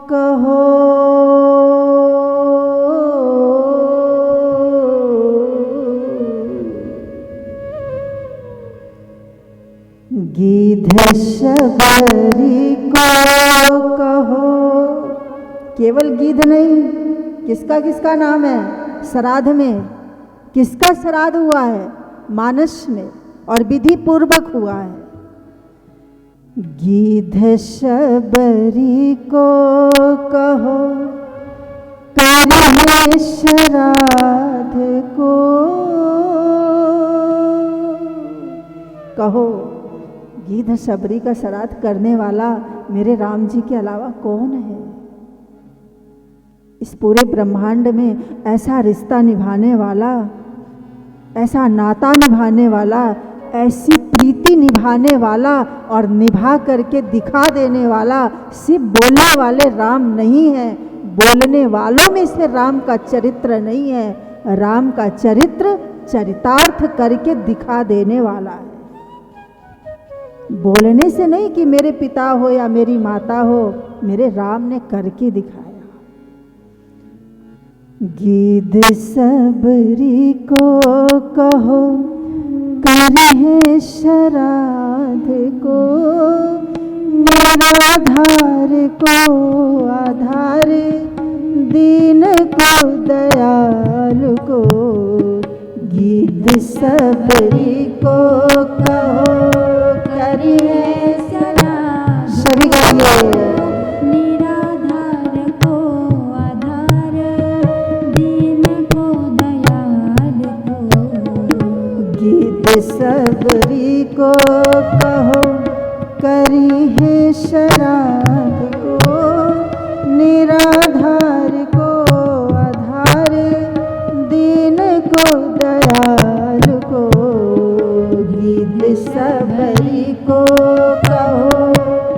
कहो गीध शबरी को कहो। केवल गीध नहीं, किसका किसका नाम है श्राद्ध में? किसका श्राद्ध हुआ है? मानस में, और विधि पूर्वक हुआ है। गीध शबरी को कहो करिए श्राद्ध को। कहो गीध शबरी का श्राद्ध करने वाला मेरे राम जी के अलावा कौन है? इस पूरे ब्रह्मांड में ऐसा रिश्ता निभाने वाला, ऐसा नाता निभाने वाला, ऐसी प्रीति निभाने वाला और निभा करके दिखा देने वाला सिर्फ बोलने वाले राम नहीं है। बोलने वालों में से राम का चरित्र नहीं है। राम का चरित्र चरितार्थ करके दिखा देने वाला है। बोलने से नहीं कि मेरे पिता हो या मेरी माता हो, मेरे राम ने करके दिखाया। गीध शबरी को कहो करिए श्राद्ध को। निराधार को आधार, दीन को दयालु को। गीध शबरी को कहो करिए श्राद्ध। सभी गाइए। शबरी को कहो करी है श्राद्ध को। निराधार को आधार, दीन को दयालु को। गीध शबरी को कहो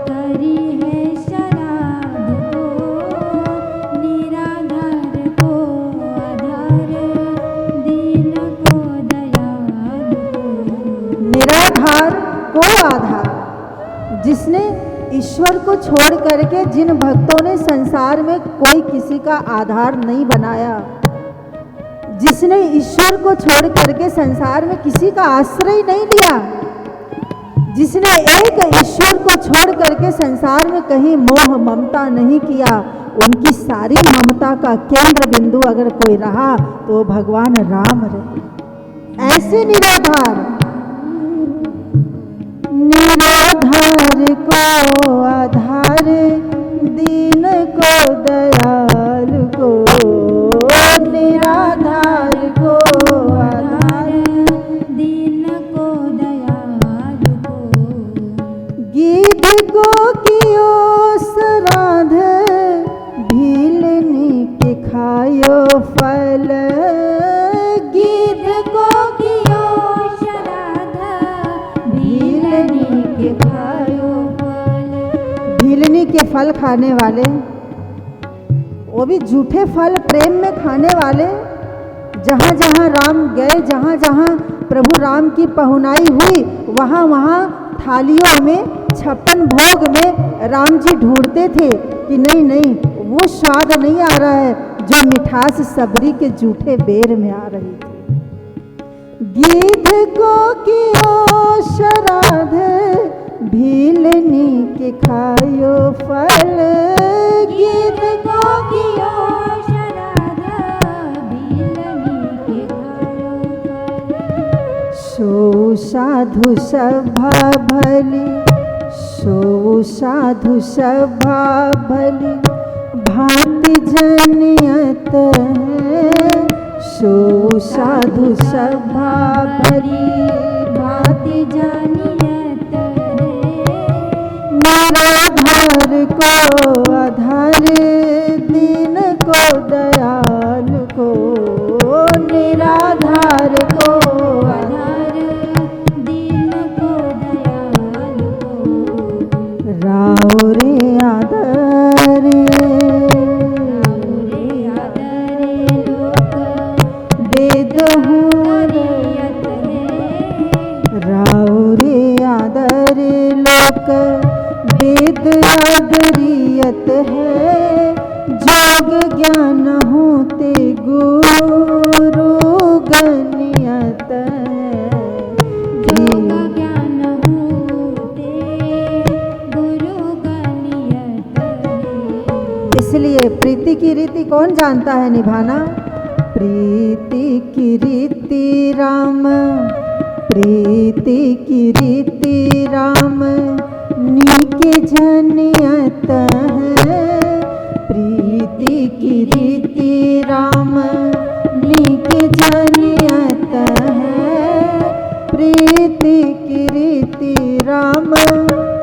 करी है श्राद्ध को। निराधार को आधार, दीन को दयालु को। निराधार को आधार, जिसने ईश्वर को छोड़ करके, जिन भक्तों ने संसार में कोई किसी का आधार नहीं बनाया, जिसने ईश्वर को छोड़ करके संसार में किसी का आश्रय नहीं लिया, जिसने एक ईश्वर को छोड़ करके संसार में कहीं मोह ममता नहीं किया, उनकी सारी ममता का केंद्र बिंदु अगर कोई रहा तो भगवान राम रहे। ऐसे निराधार, निराधार को आधार, दीन को दयालु को। निराधार को आधार, दीन को दयालु को। गीध को कियो श्राद्ध, भीलनी के खायो फल। गीध को कियो श्राद्ध, भीलनी के खायो फल। भीलनी के फल खाने वाले, वो भी झूठे फल प्रेम में खाने वाले। जहाँ जहाँ राम गए, जहाँ जहाँ प्रभु राम की पहुनाई हुई, वहाँ वहाँ थालियों में 56 भोग में राम जी ढूंढते थे कि नहीं नहीं, वो स्वाद नहीं आ रहा है जो मिठास सबरी के झूठे बेर में आ रही थी। गीध को कियो श्राद्ध, भीलनी के खायो फल। गीध को कियो श्राद्ध, भीलनी के खायो फल। सो साधु सभा भली, सो साधु सभा भली, भांति जनियत है। सो साधु सभा भली, भांति जनियत है। निराधार को आधार, दीन को दयालु को। निराधार को आधार, दीन को दयालु को। राव रे आदर, रे आदर लोक देदहु रियत है। राव रे आदर लोक वेद आदरियत है। ज्ञान होते गुरु गनियत जोगा ज्ञान होते गुरु गनियत है। इसलिए प्रीति की रीति कौन जानता है निभाना? प्रीति की रीति राम, प्रीति की रीति राम नीके जनियत है। प्रीति की रीति राम नीके जनियत है। प्रीति की रीति राम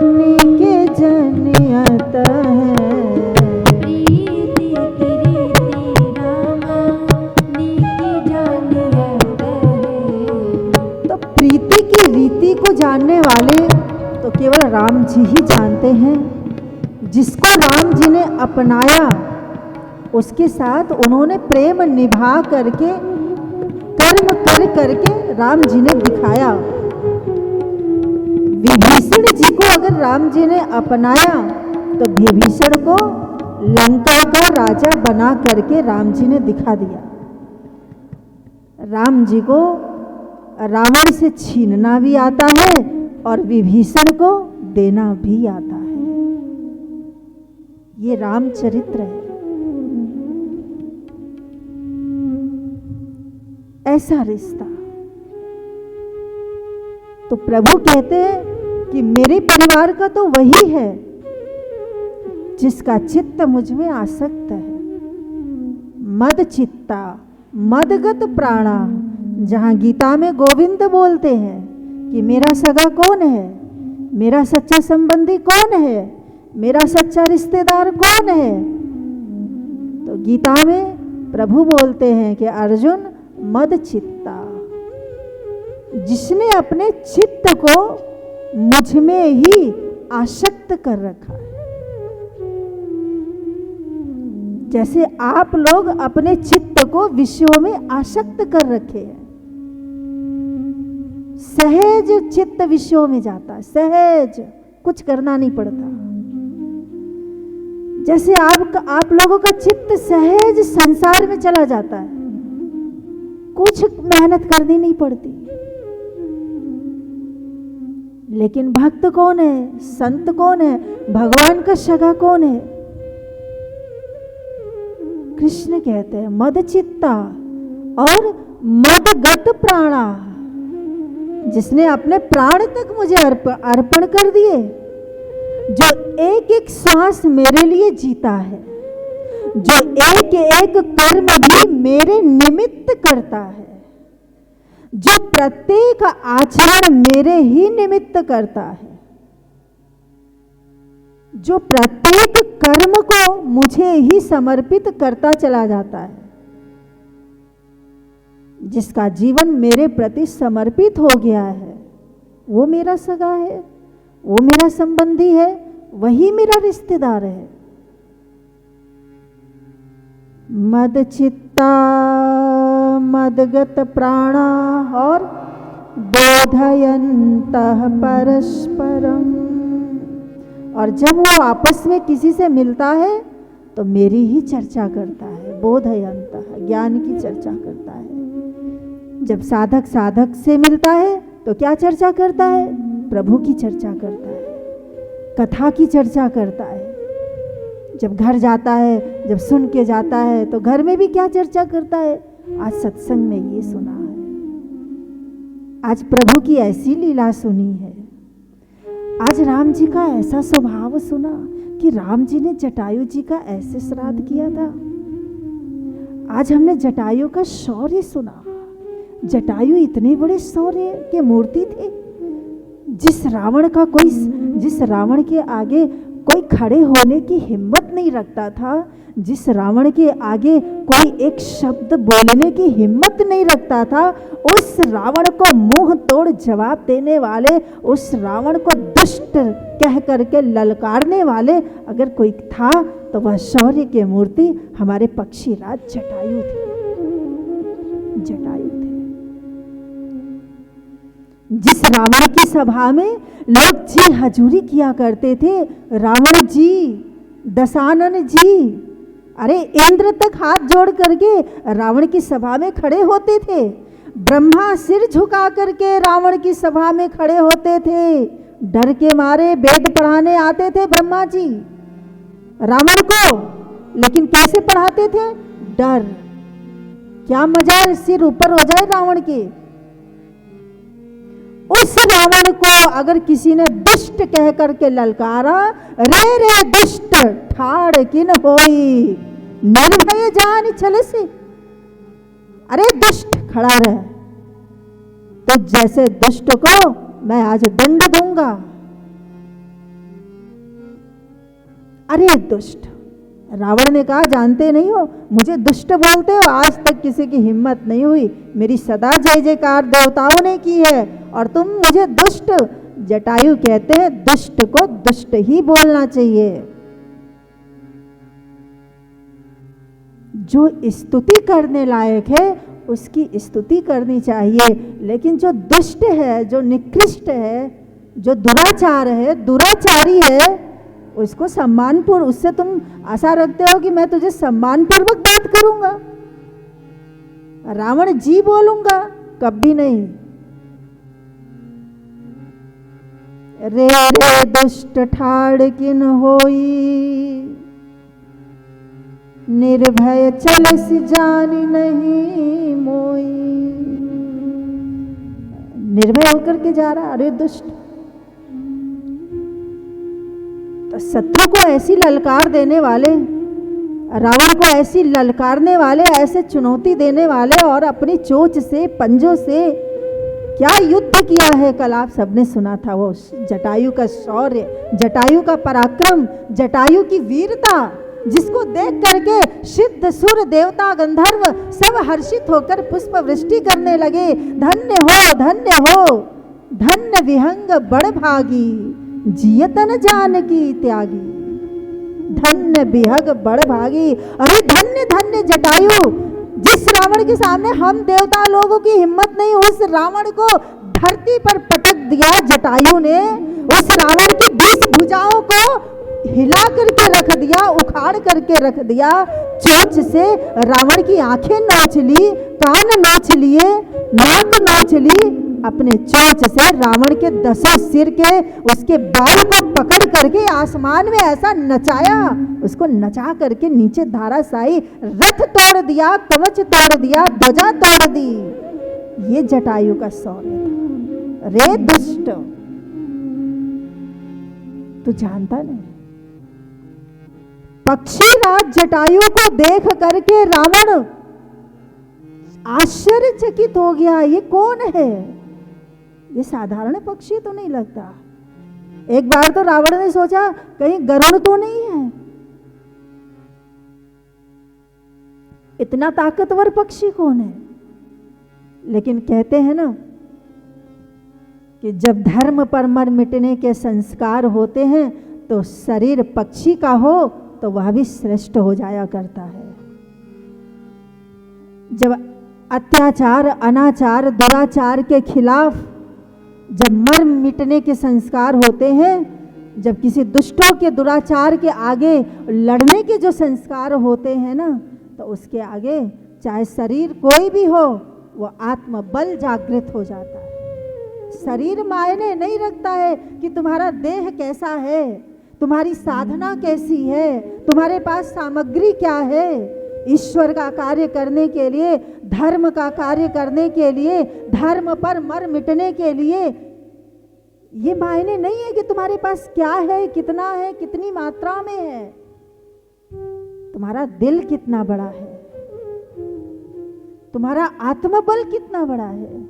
नीके जनियत है। प्रीति की रीति राम नीके जनियत है। तो प्रीति की रीति को जानने वाले तो केवल राम जी ही जानते हैं। जिसको राम जी ने अपनाया उसके साथ उन्होंने प्रेम निभा करके कर्म कर करके राम जी ने दिखाया। विभीषण जी को अगर राम जी ने अपनाया तो विभीषण को लंका का राजा बना करके राम जी ने दिखा दिया। राम जी को रावण से छीनना भी आता है और विभीषण को देना भी आता है। ये रामचरित्र है। ऐसा रिश्ता। तो प्रभु कहते हैं कि मेरे परिवार का तो वही है जिसका चित्त मुझ में आसक्त है। मद चित्ता मदगत प्राणा, जहां गीता में गोविंद बोलते हैं कि मेरा सगा कौन है, मेरा सच्चा संबंधी कौन है, मेरा सच्चा रिश्तेदार कौन है। तो गीता में प्रभु बोलते हैं कि अर्जुन मद चित्ता, जिसने अपने चित्त को मुझ में ही आसक्त कर रखा है। जैसे आप लोग अपने चित्त को विषयों में आसक्त कर रखे हैं। सहज चित्त विषयों में जाता है, सहज, कुछ करना नहीं पड़ता। जैसे आप लोगों का चित्त सहज संसार में चला जाता है, कुछ मेहनत करनी नहीं पड़ती। लेकिन भक्त कौन है, संत कौन है, भगवान का सगा कौन है? कृष्ण कहते हैं मद चित्ता और मदगत प्राणा, जिसने अपने प्राण तक मुझे अर्पण कर दिए, जो एक एक सांस मेरे लिए जीता है, जो एक एक कर्म भी मेरे निमित्त करता है, जो प्रत्येक आचरण मेरे ही निमित्त करता है, जो प्रत्येक कर्म को मुझे ही समर्पित करता चला जाता है, जिसका जीवन मेरे प्रति समर्पित हो गया है, वो मेरा सगा है, वो मेरा संबंधी है, वही मेरा रिश्तेदार है। मद चित्ता मदगत प्राणा और बोधयन्तः परस्परम, और जब वो आपस में किसी से मिलता है तो मेरी ही चर्चा करता है। बोधयन्तः, ज्ञान की चर्चा करता है। जब साधक साधक से मिलता है तो क्या चर्चा करता है? प्रभु की चर्चा करता है, कथा की चर्चा करता है। जब घर जाता है, जब सुन के जाता है तो घर में भी क्या चर्चा करता है? आज सत्संग में ये सुना है, आज प्रभु की ऐसी लीला सुनी है, आज राम जी का ऐसा स्वभाव सुना कि राम जी ने जटायु जी का ऐसे श्राद्ध किया था। आज हमने जटायु का शौर्य सुना। जटायु इतने बड़े शौर्य के मूर्ति थे, जिस रावण के आगे कोई खड़े होने की हिम्मत नहीं रखता था, जिस रावण के आगे कोई एक शब्द बोलने की हिम्मत नहीं रखता था, उस रावण को मुंह तोड़ जवाब देने वाले, उस रावण को दुष्ट कह करके ललकारने वाले अगर कोई था तो वह शौर्य की मूर्ति हमारे पक्षीराज जटायु थे। जटायु थे। जिस रावण की सभा में लोग जी हजूरी किया करते थे, रावण जी, दशानन जी, अरे इंद्र तक हाथ जोड़ करके रावण की सभा में खड़े होते थे, ब्रह्मा सिर झुका करके रावण की सभा में खड़े होते थे, डर के मारे वेद पढ़ाने आते थे ब्रह्मा जी रावण को, लेकिन कैसे पढ़ाते थे? डर, क्या मजा सिर ऊपर हो जाए रावण के। उस रावण को अगर किसी ने दुष्ट कह करके ललकारा, रे रे दुष्ट ठाड़ किन होई, निर्भय जान छल से, अरे दुष्ट खड़ा रहे, तो जैसे दुष्ट को मैं आज दंड दूंगा। अरे दुष्ट, रावण ने कहा जानते नहीं हो मुझे दुष्ट बोलते हो, आज तक किसी की हिम्मत नहीं हुई, मेरी सदा जय जयकार देवताओं ने की है और तुम मुझे दुष्ट। जटायु कहते हैं दुष्ट को दुष्ट ही बोलना चाहिए, जो स्तुति करने लायक है उसकी स्तुति करनी चाहिए, लेकिन जो दुष्ट है, जो निकृष्ट है, जो दुराचार है, दुराचारी है, उसको सम्मानपूर्वक, उससे तुम आशा रखते हो कि मैं तुझे सम्मानपूर्वक बात करूंगा, रावण जी बोलूंगा, कभी नहीं। रे रे दुष्ट ठाड़ किन होई, निर्भय चलस जानी नहीं मोई। निर्भय होकर के जा रहा, अरे दुष्ट। तो शत्रु को ऐसी ललकार देने वाले, रावण को ऐसी ललकारने वाले, ऐसे चुनौती देने वाले और अपनी चोंच से, पंजों से क्या युद्ध किया है, कल आप सबने सुना था वो जटायु का शौर्य, जटायु का पराक्रम, जटायु की वीरता, जिसको देख करके सिद्ध सुर देवता गंधर्व सब हर्षित होकर पुष्प वृष्टि करने लगे। धन्य हो, धन्य हो, धन्य विहंग बड़ भागी, जियतन जानकी त्यागी। धन्य विहंग बड़ भागी, अरे धन्य धन्य जटायु, जिस रावण के सामने हम देवता लोगों की हिम्मत नहीं, उस रावण को धरती पर पटक दिया जटायु ने, उस रावण की 20 भुजाओं को हिला करके रख दिया, उखाड़ करके रख दिया। चोंच से रावण की आंखें नोच ली, कान नोच लिए, नाक नोच ली, अपने चोंच से रावण के 10 सिर के उसके बाल को पकड़ करके आसमान में ऐसा नचाया, उसको नचा करके नीचे धाराशायी, रथ तोड़ दिया, कवच तोड़ दिया, ध्वजा तोड़ दी। ये जटायु का शौर्य था। रे दुष्ट, तू जानता नहीं। पक्षीराज जटायु को देख करके रावण आश्चर्यचकित हो गया, ये कौन है? ये साधारण पक्षी तो नहीं लगता। एक बार तो रावण ने सोचा कहीं गरुड़ तो नहीं है, इतना ताकतवर पक्षी कौन है? लेकिन कहते हैं ना कि जब धर्म पर मर मिटने के संस्कार होते हैं तो शरीर पक्षी का हो तो वह भी श्रेष्ठ हो जाया करता है। जब अत्याचार, अनाचार, दुराचार के खिलाफ जब मर मिटने के संस्कार होते हैं, जब किसी दुष्टों के दुराचार के आगे लड़ने के जो संस्कार होते हैं ना, तो उसके आगे चाहे शरीर कोई भी हो, वो आत्मबल जागृत हो जाता है। शरीर मायने नहीं रखता है कि तुम्हारा देह कैसा है, तुम्हारी साधना कैसी है, तुम्हारे पास सामग्री क्या है। ईश्वर का कार्य करने के लिए, धर्म का कार्य करने के लिए, धर्म पर मर मिटने के लिए ये मायने नहीं है कि तुम्हारे पास क्या है, कितना है, कितनी मात्रा में है। तुम्हारा दिल कितना बड़ा है, तुम्हारा आत्मबल कितना बड़ा है।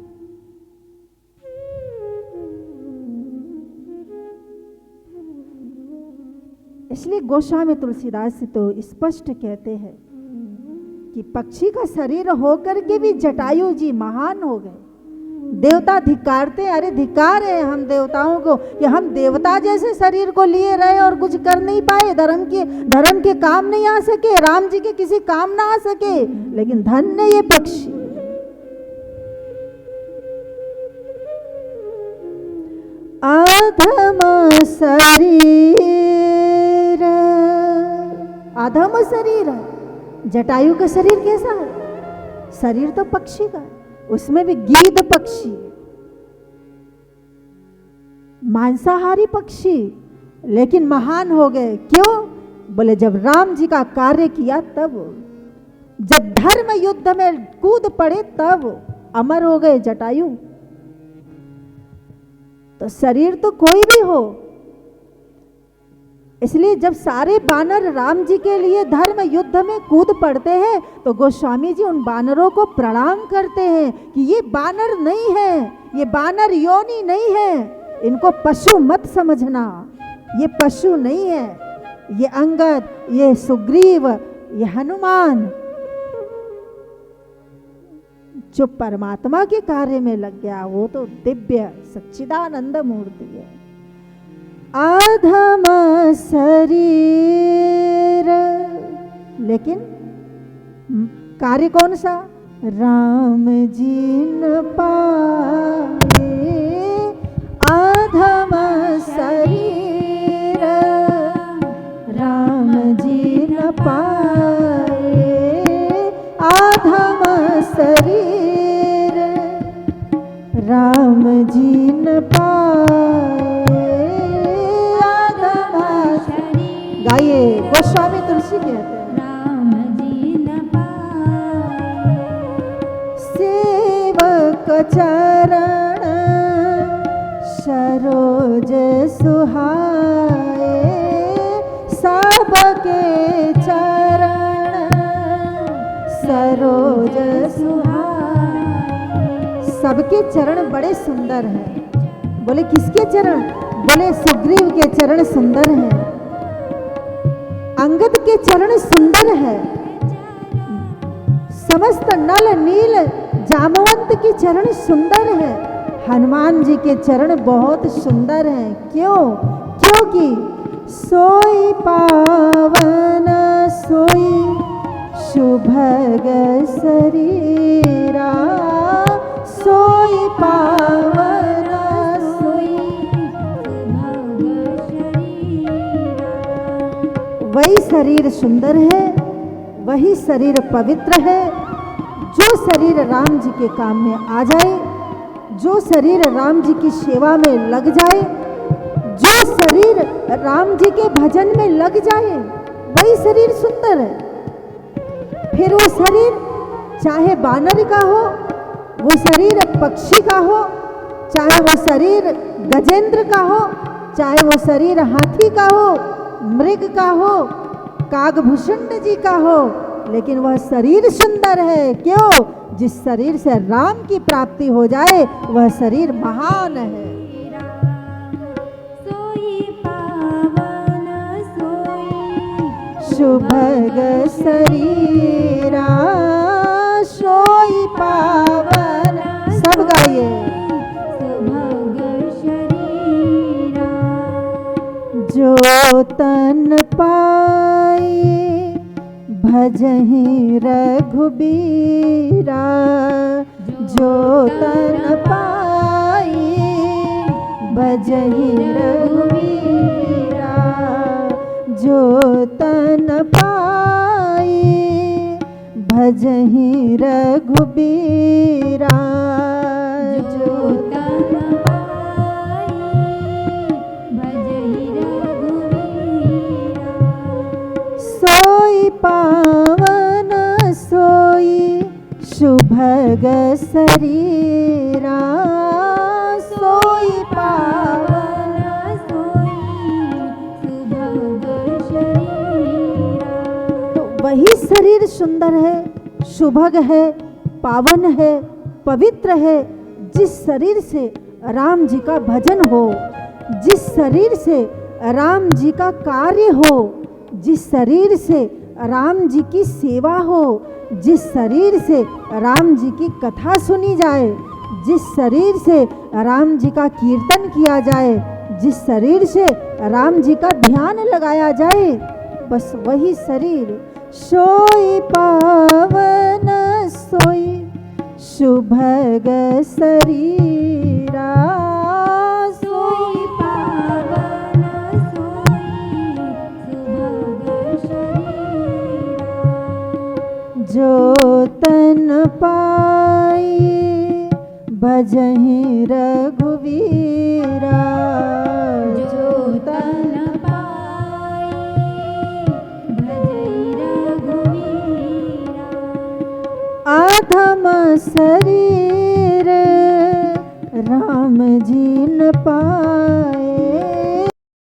इसलिए गोस्वामी तुलसीदास तो स्पष्ट कहते हैं कि पक्षी का शरीर होकर के भी जटायु जी महान हो गए। देवता धिक्कारते हैं, अरे धिक्कार है हम देवताओं को कि हम देवता जैसे शरीर को लिए रहे और कुछ कर नहीं पाए, धर्म के काम नहीं आ सके, राम जी के किसी काम ना आ सके। लेकिन धन्य ये पक्षी, अधम शरीर, अधम शरीर जटायु का शरीर कैसा है? शरीर तो पक्षी का है, उसमें भी गीध पक्षी, मांसाहारी पक्षी, लेकिन महान हो गए। क्यों? बोले जब राम जी का कार्य किया तब, जब धर्म युद्ध में कूद पड़े तब अमर हो गए जटायु। तो शरीर तो कोई भी हो, इसलिए जब सारे बानर राम जी के लिए धर्म युद्ध में कूद पड़ते हैं तो गोस्वामी जी उन बानरों को प्रणाम करते हैं कि ये बानर नहीं है, ये बानर योनि नहीं है, इनको पशु मत समझना, ये पशु नहीं है, ये अंगद, ये सुग्रीव, ये हनुमान जो परमात्मा के कार्य में लग गया वो तो दिव्य सच्चिदानंद मूर्ति है। आधम शरीर, लेकिन कार्य कौन सा? राम जी न पाए आधम शरीर, राम जी न पाए आधम शरीर, राम जी न पाए आधम शरीर। गाइए, गोस्वामी तुलसी कहते हैं राम जी न पाए सेवक चरण सरोज सुहाए, सबके चरण सरोज सुहाए। सबके चरण बड़े सुंदर हैं। बोले किसके चरण? बोले सुग्रीव के चरण सुंदर हैं, अंगद के चरण सुंदर है, समस्त नल नील जामवंत के चरण सुंदर है, हनुमान जी के चरण बहुत सुंदर हैं। क्यों? क्योंकि सोई पावन सोई शुभग शरीरा, सोई पावन सोई भग शरीरा। वही शरीर सुंदर है, वही शरीर पवित्र है। जो शरीर राम जी के काम में आ जाए, जो शरीर राम जी की सेवा में लग जाए, जो शरीर राम जी के भजन में लग जाए, वही शरीर सुंदर है। फिर वो शरीर चाहे बानर का हो, वो शरीर पक्षी का हो, चाहे वो शरीर गजेंद्र का हो, चाहे वो शरीर हाथी का हो, मृग का हो, कागभूषण जी का हो, लेकिन वह शरीर सुंदर है। क्यों? जिस शरीर से राम की प्राप्ति हो जाए वह शरीर महान है। सोई पावन सोई शुभग शरीरा, सोई पावन। सब गाइए। सुभग शरीरा। जो तन पाए भजहि रघुबीरा, जो तन पाए भजहि रघुबीरा, जो तन पाए भजहि रघुबीरा, जो तन पाई भजहि रघुवीरा। सोई पावन सोई शुभग शरीरा, सोई पावन सोई सुभग शरीरा। तो वही शरीर सुंदर है, शुभग है, पावन है, पवित्र है। जिस शरीर से राम जी का भजन हो, जिस शरीर से राम जी का कार्य हो, जिस शरीर से राम जी की सेवा हो, जिस शरीर से राम जी की कथा सुनी जाए, जिस शरीर से राम जी का कीर्तन किया जाए, जिस शरीर से राम जी का ध्यान लगाया जाए, बस वही शरीर सोई पावन सोई शुभग शरीरा, सोई पावन सोई सुभग शरीरा। जो तन पाई भजहि रघुवीरा। जो तन पाई भजहि रघुवीरा। आधम शरीर राम जी न पाए